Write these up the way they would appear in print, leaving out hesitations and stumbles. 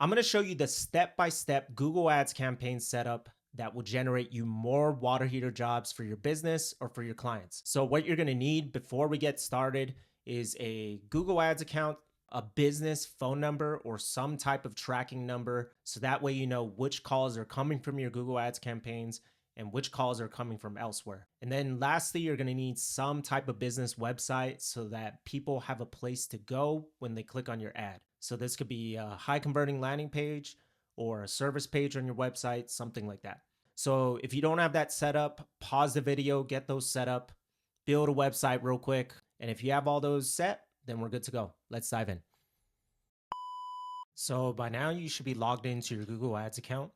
I'm going to show you the step-by-step Google Ads campaign setup that will generate you more water heater jobs for your business or for your clients. So what you're going to need before we get started is a Google Ads account, a business phone number, or some type of tracking number. So that way you know which calls are coming from your Google Ads campaigns and which calls are coming from elsewhere. And then lastly, you're going to need some type of business website so that people have a place to go when they click on your ad. So this could be a high converting landing page or a service page on your website, something like that. So if you don't have that set up, pause the video, get those set up, build a website real quick. And if you have all those set, then we're good to go. Let's dive in. So by now you should be logged into your Google Ads account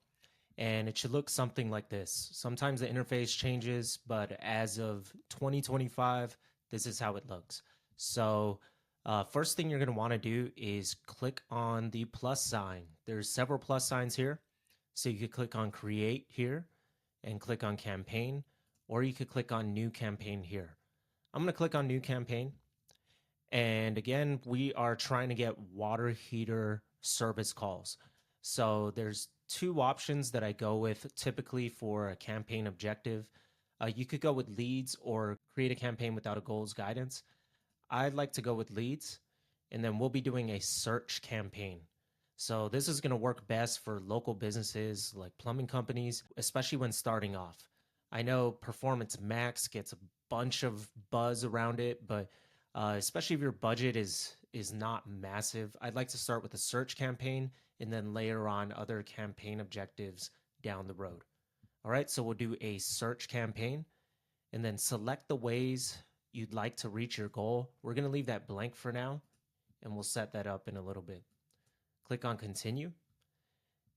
and it should look something like this. Sometimes the interface changes, but as of 2025, this is how it looks. So first thing you're going to want to do is click on the plus sign. There's several plus signs here. So you could click on create here and click on campaign, or you could click on new campaign here. I'm going to click on new campaign. And again, we are trying to get water heater service calls. So there's two options that I go with typically for a campaign objective. You could go with leads or create a campaign without a goals guidance. I'd like to go with leads, and then we'll be doing a search campaign. So this is going to work best for local businesses like plumbing companies, especially when starting off. I know Performance Max gets a bunch of buzz around it, but especially if your budget is not massive, I'd like to start with a search campaign and then layer on other campaign objectives down the road. All right, so we'll do a search campaign and then select the ways you'd like to reach your goal. We're going to leave that blank for now, and we'll set that up in a little bit. Click on continue,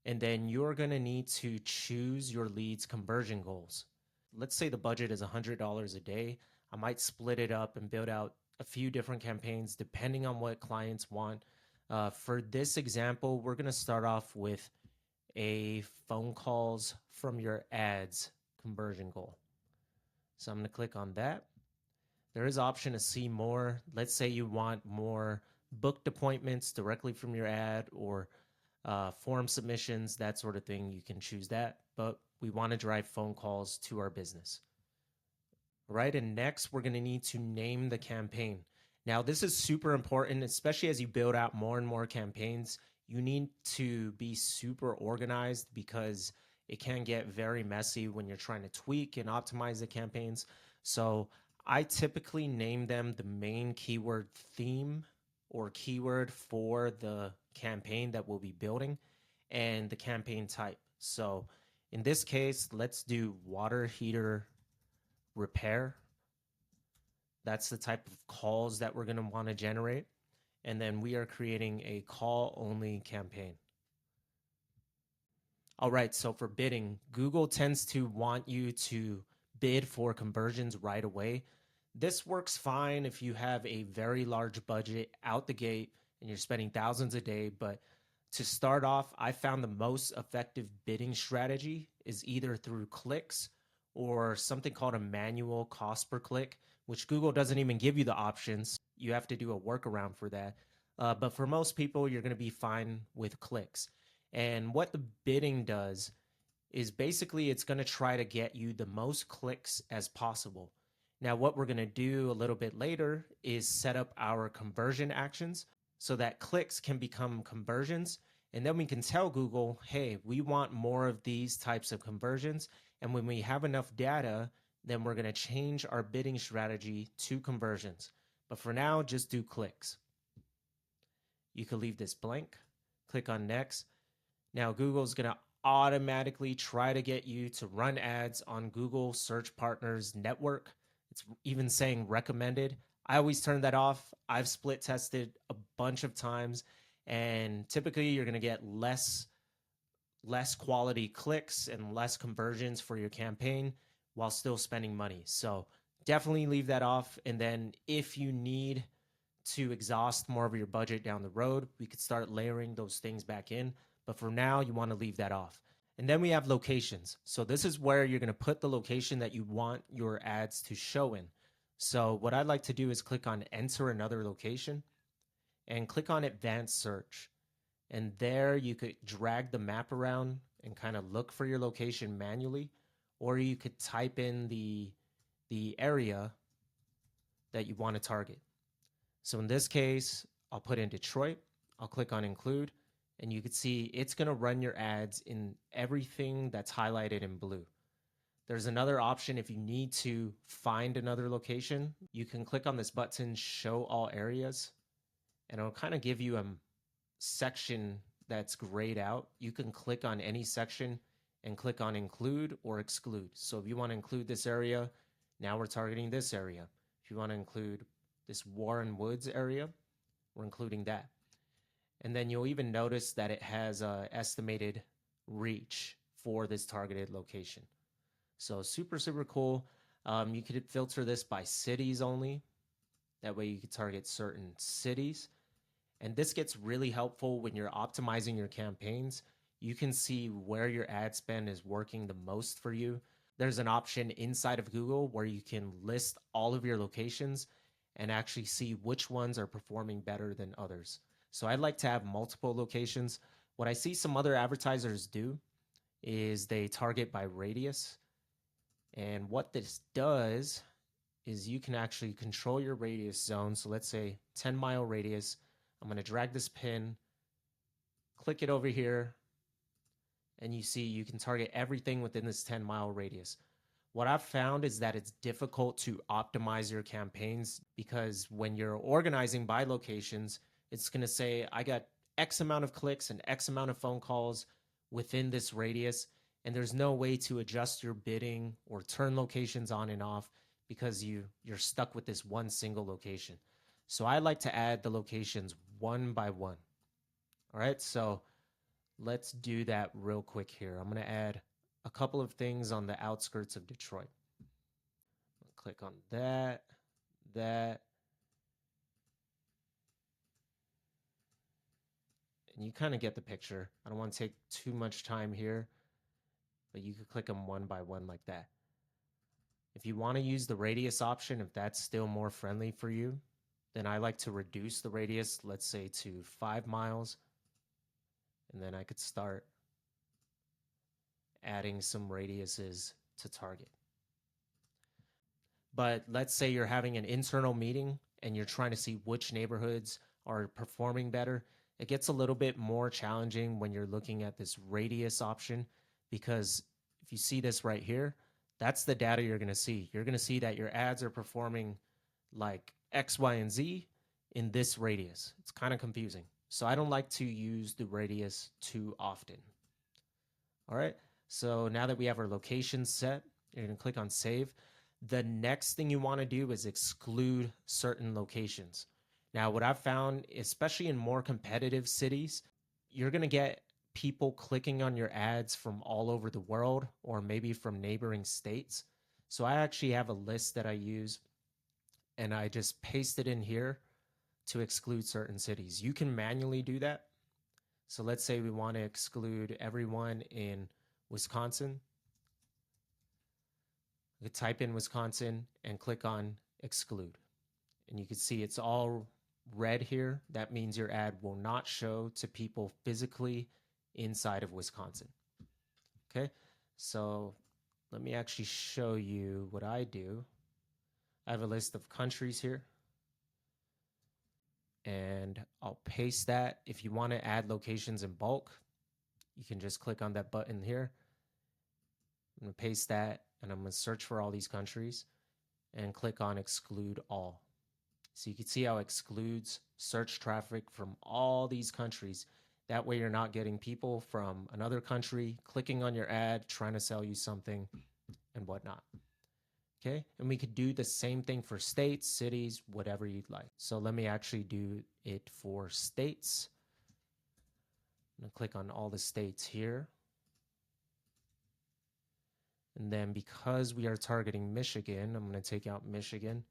and then you're going to need to choose your leads conversion goals. Let's say the budget is $100 a day. I might split it up and build out a few different campaigns depending on what clients want. For this example, we're going to start off with a phone calls from your ads conversion goal. So I'm going to click on that. There is an option to see more. Let's say you want more booked appointments directly from your ad or form submissions, that sort of thing. You can choose that, but we want to drive phone calls to our business. All right, and next we're going to need to name the campaign. Now this is super important, especially as you build out more and more campaigns. You need to be super organized because it can get very messy when you're trying to tweak and optimize the campaigns. So I typically name them the main keyword theme or keyword for the campaign that we'll be building and the campaign type. So in this case, let's do water heater repair. That's the type of calls that we're going to want to generate. And then we are creating a call only campaign. All right, so for bidding, Google tends to want you to bid for conversions right away. This works fine if you have a very large budget out the gate and you're spending thousands a day. But to start off, I found the most effective bidding strategy is either through clicks or something called a manual cost per click, which Google doesn't even give you the options. You have to do a workaround for that. But for most people, you're going to be fine with clicks. And what the bidding does is basically it's going to try to get you the most clicks as possible. Now, what we're going to do a little bit later is set up our conversion actions so that clicks can become conversions. And then we can tell Google, hey, we want more of these types of conversions. And when we have enough data, then we're going to change our bidding strategy to conversions. But for now, just do clicks. You can leave this blank, click on next. Now Google's going to automatically try to get you to run ads on Google Search Partners network. It's even saying recommended. I always turn that off. I've split tested a bunch of times, and typically you're going to get less quality clicks and less conversions for your campaign while still spending money. So definitely leave that off. And then if you need to exhaust more of your budget down the road, we could start layering those things back in. But for now, you want to leave that off. And then we have locations. So this is where you're going to put the location that you want your ads to show in. So what I'd like to do is click on enter another location and click on advanced search. And there you could drag the map around and kind of look for your location manually, or you could type in the area that you want to target. So in this case, I'll put in Detroit. I'll click on include, and you can see it's going to run your ads in everything that's highlighted in blue. There's another option if you need to find another location. You can click on this button, show all areas, and it'll kind of give you a section that's grayed out. You can click on any section and click on include or exclude. So if you want to include this area, now we're targeting this area. If you want to include this Warren Woods area, we're including that. And then you'll even notice that it has an estimated reach for this targeted location. So super, super cool. You could filter this by cities only. That way you could target certain cities. And this gets really helpful when you're optimizing your campaigns. You can see where your ad spend is working the most for you. There's an option inside of Google where you can list all of your locations and actually see which ones are performing better than others. So I like to have multiple locations. What I see some other advertisers do is they target by radius. And what this does is you can actually control your radius zone. So let's say 10-mile radius. I'm going to drag this pin, click it over here, and you see you can target everything within this 10-mile radius. What I've found is that it's difficult to optimize your campaigns because when you're organizing by locations, it's going to say, I got X amount of clicks and X amount of phone calls within this radius, and there's no way to adjust your bidding or turn locations on and off because you're stuck with this one single location. So I like to add the locations one by one. All right, so let's do that real quick here. I'm going to add a couple of things on the outskirts of Detroit. Click on that. And you kind of get the picture. I don't want to take too much time here, but you could click them one by one like that. If you want to use the radius option, if that's still more friendly for you, then I like to reduce the radius, let's say to 5 miles. And then I could start adding some radiuses to target. But let's say you're having an internal meeting and you're trying to see which neighborhoods are performing better. It gets a little bit more challenging when you're looking at this radius option, because if you see this right here, that's the data you're going to see. You're going to see that your ads are performing like X, Y, and Z in this radius. It's kind of confusing. So I don't like to use the radius too often. All right. So now that we have our location set, you're going to click on save. The next thing you want to do is exclude certain locations. Now, what I've found, especially in more competitive cities, you're going to get people clicking on your ads from all over the world or maybe from neighboring states. So I actually have a list that I use and I just paste it in here to exclude certain cities. You can manually do that. So let's say we want to exclude everyone in Wisconsin. You could type in Wisconsin and click on exclude. And you can see it's all red here. That means your ad will not show to people physically inside of Wisconsin. Okay, so let me actually show you what I do. I have a list of countries here. And I'll paste that. If you want to add locations in bulk, you can just click on that button here. I'm going to paste that, and I'm going to search for all these countries and click on exclude all. So you can see how it excludes search traffic from all these countries. That way you're not getting people from another country clicking on your ad, trying to sell you something and whatnot. Okay, and we could do the same thing for states, cities, whatever you'd like. So let me actually do it for states. I'm going to click on all the states here. And then because we are targeting Michigan, I'm going to take out Michigan.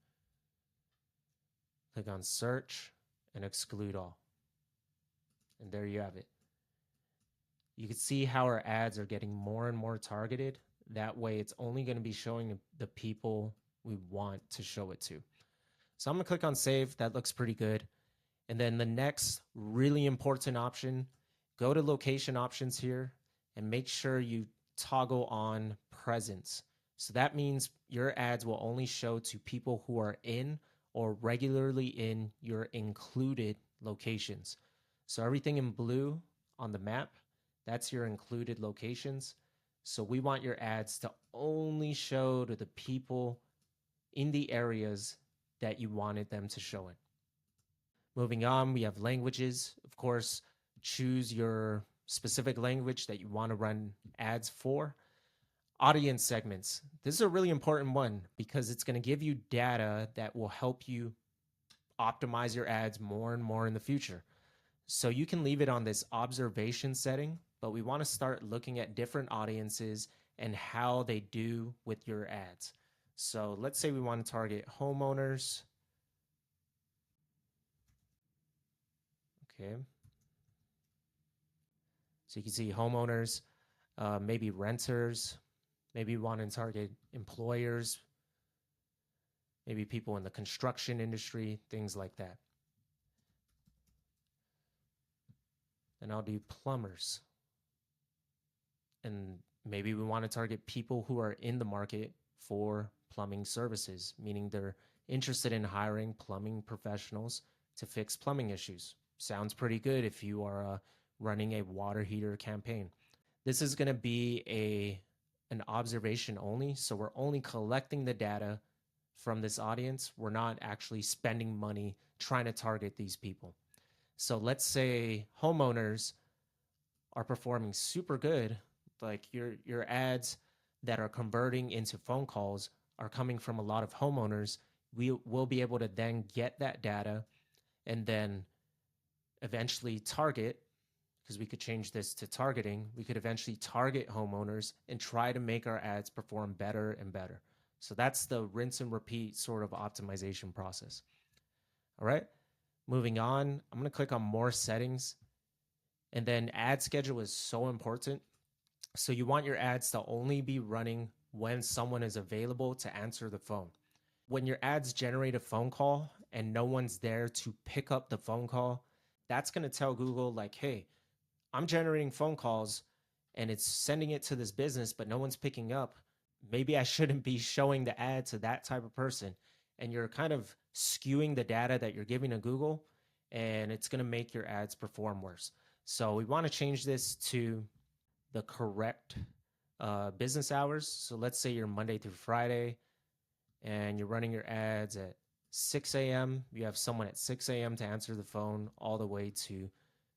Click on search and exclude all. And there you have it. You can see how our ads are getting more and more targeted. That way it's only going to be showing the people we want to show it to. So I'm going to click on save. That looks pretty good. And then the next really important option go to location options here and make sure you toggle on presence. So that means your ads will only show to people who are in or regularly in your included locations. So everything in blue on the map, that's your included locations. So we want your ads to only show to the people in the areas that you wanted them to show in. Moving on, we have languages. Of course, choose your specific language that you want to run ads for. Audience segments. This is a really important one because it's going to give you data that will help you optimize your ads more and more in the future. So you can leave it on this observation setting, but we want to start looking at different audiences and how they do with your ads. So let's say we want to target homeowners. Okay. So you can see homeowners, maybe renters, maybe we want to target employers, maybe people in the construction industry, things like that. Then I'll do plumbers. And maybe we want to target people who are in the market for plumbing services, meaning they're interested in hiring plumbing professionals to fix plumbing issues. Sounds pretty good if you are running a water heater campaign. This is going to be an observation only, so we're only collecting the data from this audience. We're not actually spending money trying to target these people. So let's say homeowners are performing super good, like your ads that are converting into phone calls are coming from a lot of homeowners. We will be able to then get that data and then eventually target, because we could change this to targeting. We could eventually target homeowners and try to make our ads perform better and better. So that's the rinse and repeat sort of optimization process. All right, moving on, I'm going to click on more settings. And then ad schedule is so important. So you want your ads to only be running when someone is available to answer the phone. When your ads generate a phone call and no one's there to pick up the phone call, that's going to tell Google like, hey, I'm generating phone calls and it's sending it to this business, but no one's picking up. Maybe I shouldn't be showing the ad to that type of person. And you're kind of skewing the data that you're giving to Google, and it's going to make your ads perform worse. So we want to change this to the correct business hours. So let's say you're Monday through Friday and you're running your ads at 6 a.m. You have someone at 6 a.m. to answer the phone all the way to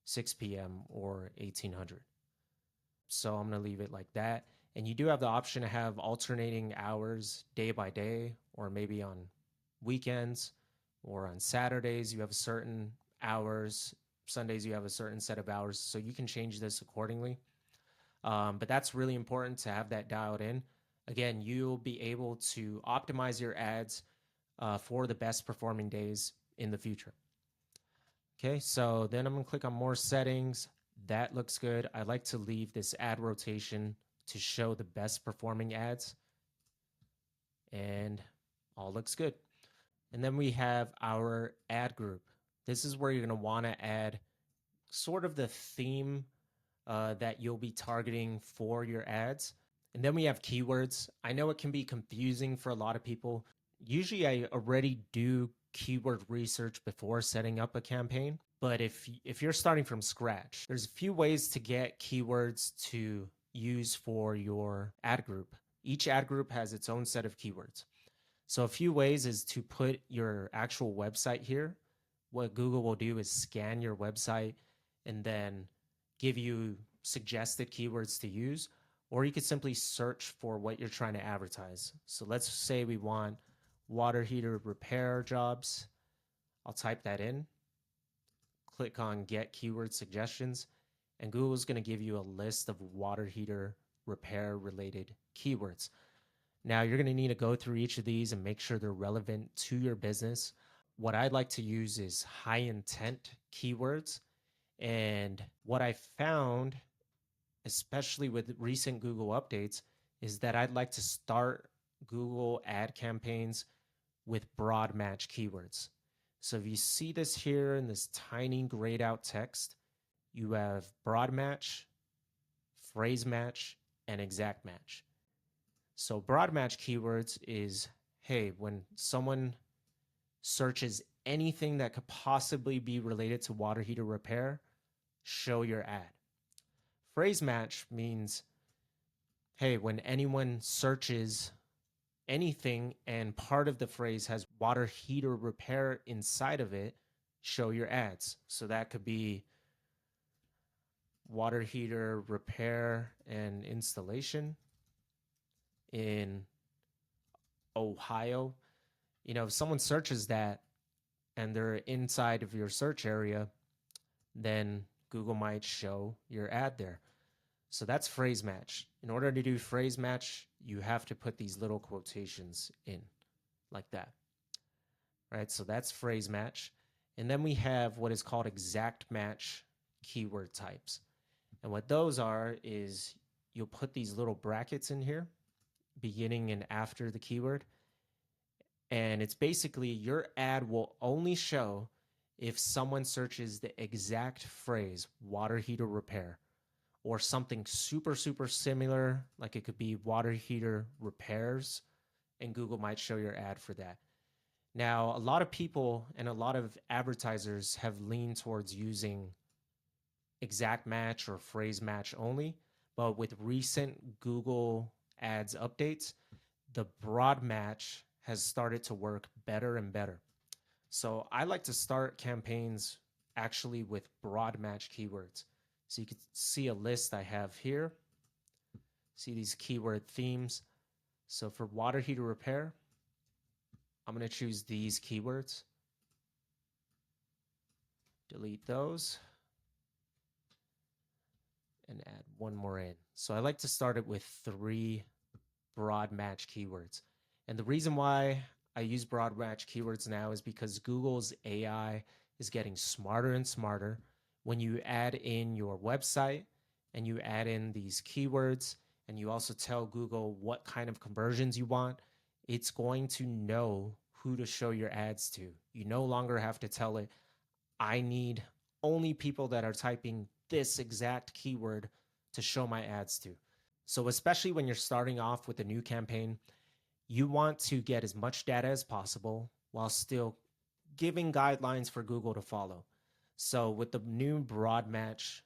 6 p.m. or 1800. So I'm going to leave it like that. And you do have the option to have alternating hours day by day, or maybe on weekends or on Saturdays, you have certain hours. Sundays, you have a certain set of hours. So you can change this accordingly. But that's really important to have that dialed in. Again, you'll be able to optimize your ads for the best performing days in the future. Okay, so then I'm going to click on more settings. That looks good. I like to leave this ad rotation to show the best performing ads. And all looks good. And then we have our ad group. This is where you're going to want to add sort of the theme that you'll be targeting for your ads. And then we have keywords. I know it can be confusing for a lot of people. Usually I already do keyword research before setting up a campaign. But if you're starting from scratch, there's a few ways to get keywords to use for your ad group. Each ad group has its own set of keywords. So a few ways is to put your actual website here. What Google will do is scan your website and then give you suggested keywords to use, or you could simply search for what you're trying to advertise. So let's say we want water heater repair jobs. I'll type that in, click on get keyword suggestions, and Google's going to give you a list of water heater repair related keywords. Now you're going to need to go through each of these and make sure they're relevant to your business. What I'd like to use is high intent keywords. And what I found, especially with recent Google updates, is that I'd like to start Google ad campaigns with broad match keywords. So if you see this here in this tiny grayed out text, you have broad match, phrase match, and exact match. So broad match keywords is, hey, when someone searches anything that could possibly be related to water heater repair, show your ad. Phrase match means, hey, when anyone searches anything and part of the phrase has water heater repair inside of it, show your ads. So that could be water heater repair and installation in Ohio. If someone searches that and they're inside of your search area, then Google might show your ad there. So that's phrase match. In order to do phrase match, you have to put these little quotations in like that. Right? So that's phrase match. And then we have what is called exact match keyword types. And what those are is you'll put these little brackets in here, beginning and after the keyword. And it's basically your ad will only show if someone searches the exact phrase, water heater repair, or something super, super similar, like it could be water heater repairs, and Google might show your ad for that. Now, a lot of people and a lot of advertisers have leaned towards using exact match or phrase match only, but with recent Google Ads updates, the broad match has started to work better and better. So I like to start campaigns actually with broad match keywords. So you can see a list I have here. See these keyword themes. So for water heater repair, I'm going to choose these keywords. Delete those and add one more in. So I like to start it with 3 broad match keywords. And the reason why I use broad match keywords now is because Google's AI is getting smarter and smarter. When you add in your website and you add in these keywords and you also tell Google what kind of conversions you want, it's going to know who to show your ads to. You no longer have to tell it, I need only people that are typing this exact keyword to show my ads to. So especially when you're starting off with a new campaign, you want to get as much data as possible while still giving guidelines for Google to follow. So with the new broad match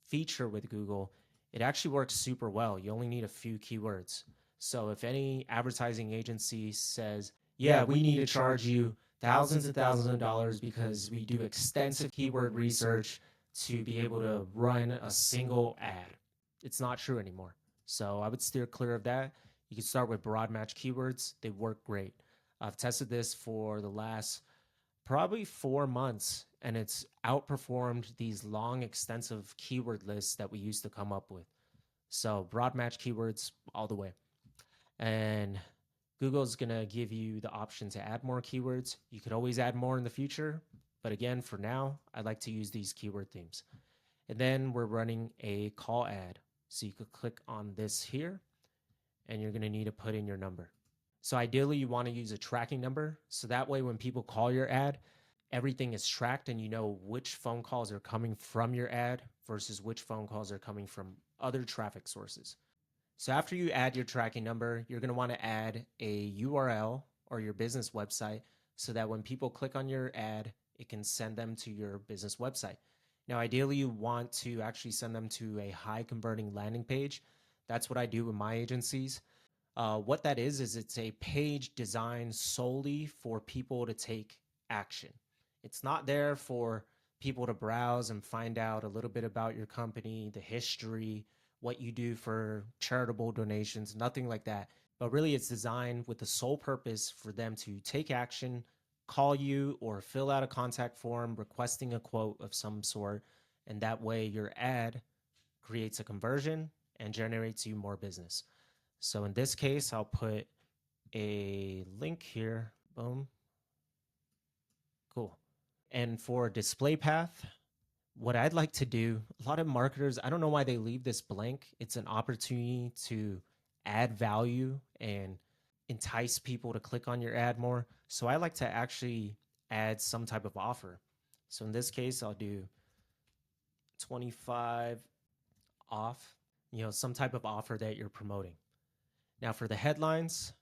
feature with Google, it actually works super well. You only need a few keywords. So if any advertising agency says, yeah, we need to charge you thousands and thousands of dollars because we do extensive keyword research to be able to run a single ad, it's not true anymore. So I would steer clear of that. You can start with broad match keywords. They work great. I've tested this for the last probably 4 months, and it's outperformed these long, extensive keyword lists that we used to come up with. So broad match keywords all the way. And Google's going to give you the option to add more keywords. You could always add more in the future. But again, for now, I like to use these keyword themes. And then we're running a call ad. So you could click on this here, and you're going to need to put in your number. So ideally, you want to use a tracking number. So that way, when people call your ad, everything is tracked and you know which phone calls are coming from your ad versus which phone calls are coming from other traffic sources. So after you add your tracking number, you're going to want to add a URL or your business website so that when people click on your ad, it can send them to your business website. Now, ideally, you want to actually send them to a high converting landing page. That's what I do with my agencies. What that is it's a page designed solely for people to take action. It's not there for people to browse and find out a little bit about your company, the history, what you do for charitable donations, nothing like that. But really, it's designed with the sole purpose for them to take action, call you, or fill out a contact form requesting a quote of some sort. And that way, your ad creates a conversion and generates you more business. So in this case, I'll put a link here. Boom. Cool. And for display path, what I'd like to do, a lot of marketers, I don't know why they leave this blank. It's an opportunity to add value and entice people to click on your ad more. So I like to actually add some type of offer. So in this case, I'll do 25 off, some type of offer that you're promoting. Now for the headlines,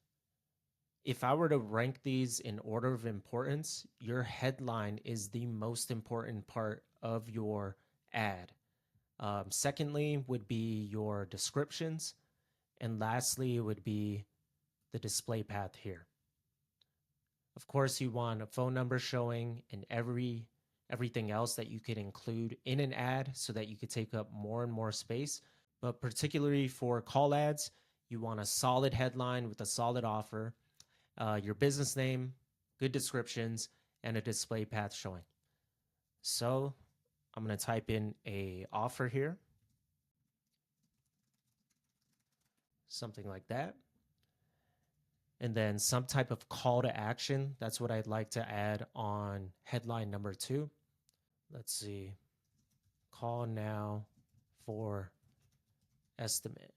if I were to rank these in order of importance, your headline is the most important part of your ad. Secondly, would be your descriptions. And lastly, would be the display path here. Of course, you want a phone number showing and everything else that you could include in an ad so that you could take up more and more space. But particularly for call ads, you want a solid headline with a solid offer, your business name, good descriptions, and a display path showing. So I'm going to type in a offer here, something like that. And then some type of call to action. That's what I'd like to add on headline number 2. Let's see. Call now for estimate.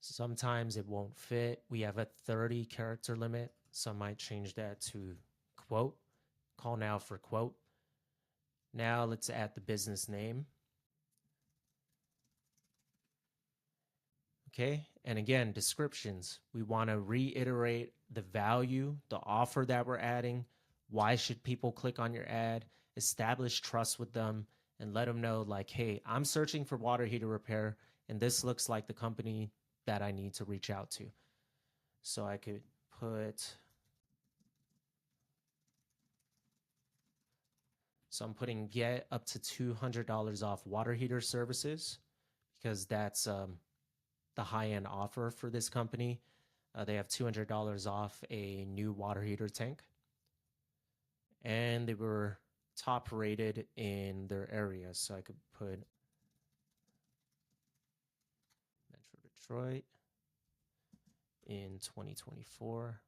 Sometimes it won't fit. We have a 30 character limit, so I might change that to quote. Call now for quote. Now let's add the business name. Okay, and again, descriptions. We want to reiterate the value, the offer that we're adding. Why should people click on your ad? Establish trust with them and let them know, like, hey, I'm searching for water heater repair, and this looks like the company that I need to reach out to. So I could put, so I'm putting get up to $200 off water heater services because that's the high-end offer for this company. They have $200 off a new water heater tank. And they were top rated in their area. So I could put Metro Detroit in 2024.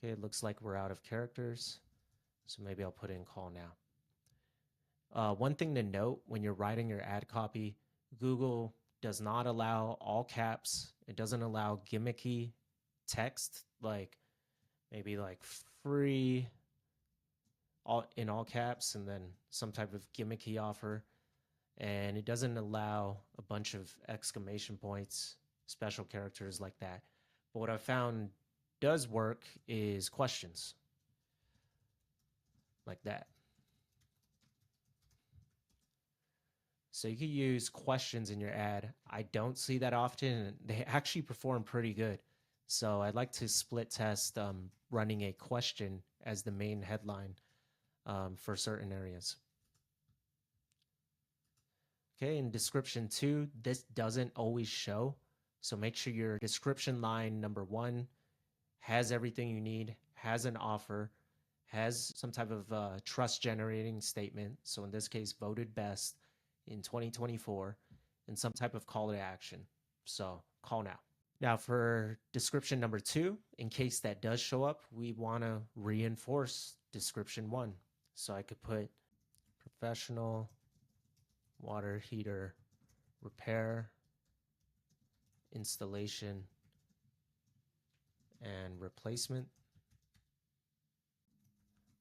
Okay, it looks like we're out of characters. So maybe I'll put in call now. One thing to note when you're writing your ad copy, Google does not allow all caps. It doesn't allow gimmicky text like maybe like free in all caps and then some type of gimmicky offer. And it doesn't allow a bunch of exclamation points, special characters like that. But what I found does work is questions like that. So you can use questions in your ad. I don't see that often, and they actually perform pretty good. So I'd like to split test running a question as the main headline for certain areas. Okay, in description 2, this doesn't always show. So make sure your description line number 1 has everything you need, has an offer, has some type of trust generating statement. So in this case, voted best in 2024, and some type of call to action. So call now. Now for description number 2, in case that does show up, we want to reinforce description 1. So I could put professional water heater repair, installation, and replacement.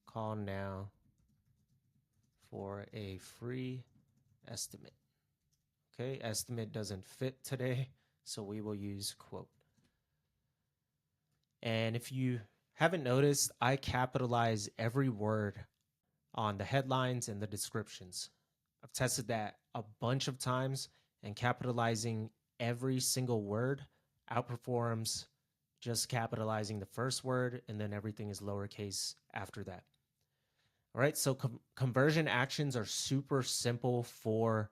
Call now for a free estimate. Okay, estimate doesn't fit today, so we will use quote. And if you haven't noticed, I capitalize every word on the headlines and the descriptions. I've tested that a bunch of times, and capitalizing every single word outperforms just capitalizing the first word, and then everything is lowercase after that. All right, so conversion actions are super simple for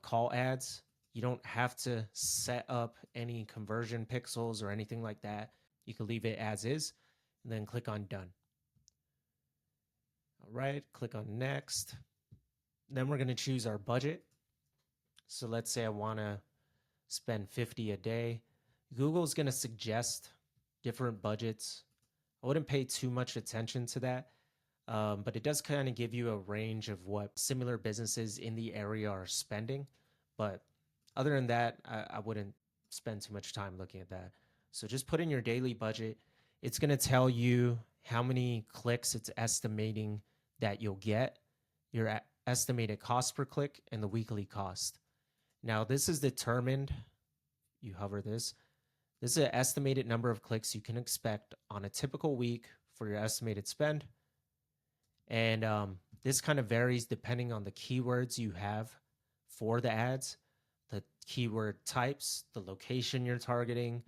call ads. You don't have to set up any conversion pixels or anything like that. You can leave it as is and then click on done. All right, click on next. Then we're going to choose our budget. So let's say I want to spend 50 a day. Google's going to suggest different budgets. I wouldn't pay too much attention to that. But it does kind of give you a range of what similar businesses in the area are spending. But other than that, I wouldn't spend too much time looking at that. So just put in your daily budget. It's going to tell you how many clicks it's estimating that you'll get, your estimated cost per click, and the weekly cost. Now, this is determined, you hover this. This is an estimated number of clicks you can expect on a typical week for your estimated spend. And this kind of varies depending on the keywords you have for the ads, the keyword types, the location you're targeting,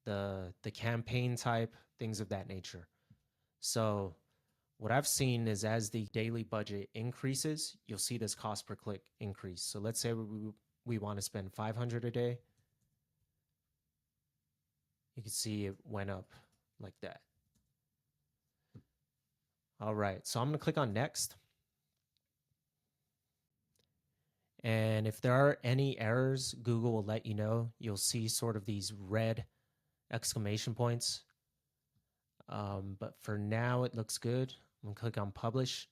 the campaign type, things of that nature. So what I've seen is as the daily budget increases, you'll see this cost per click increase. So let's say we want to spend 500 a day. You can see it went up like that. All right, so I'm going to click on next. And if there are any errors, Google will let you know. You'll see sort of these red exclamation points. But for now, it looks good. I'm going to click on publish.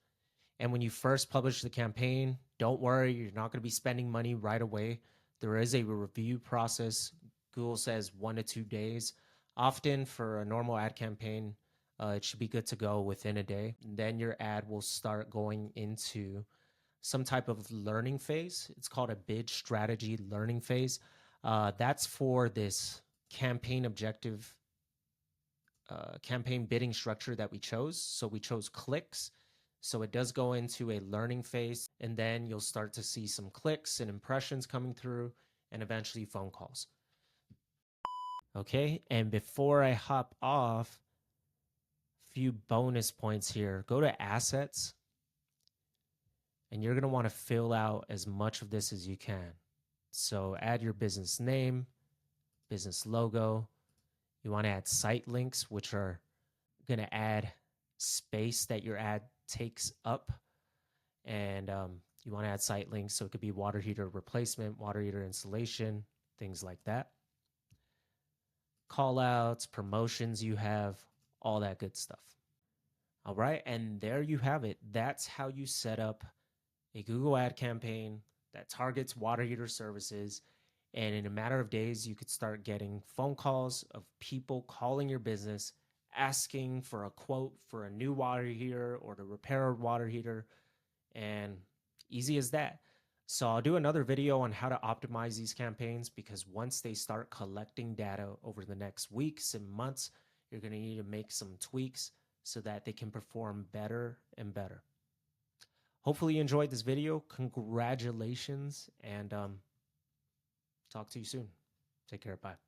And when you first publish the campaign, don't worry, you're not going to be spending money right away. There is a review process. Google says 1 to 2 days. Often for a normal ad campaign, it should be good to go within a day. And then your ad will start going into some type of learning phase. It's called a bid strategy learning phase. That's for this campaign objective, campaign bidding structure that we chose. So we chose clicks. So it does go into a learning phase, and then you'll start to see some clicks and impressions coming through, and eventually phone calls. Okay, and before I hop off, few bonus points here. Go to assets, and you're going to want to fill out as much of this as you can. So add your business name, business logo. You want to add site links, which are going to add space that your ad takes up. And you want to add site links, so it could be water heater replacement, water heater installation, things like that. Call outs, promotions you have, all that good stuff. All right, and there you have it. That's how you set up a Google ad campaign that targets water heater services. And in a matter of days, you could start getting phone calls of people calling your business, asking for a quote for a new water heater or to repair a water heater. And easy as that. So I'll do another video on how to optimize these campaigns, because once they start collecting data over the next weeks and months, you're going to need to make some tweaks so that they can perform better and better. Hopefully you enjoyed this video. Congratulations, and talk to you soon. Take care. Bye.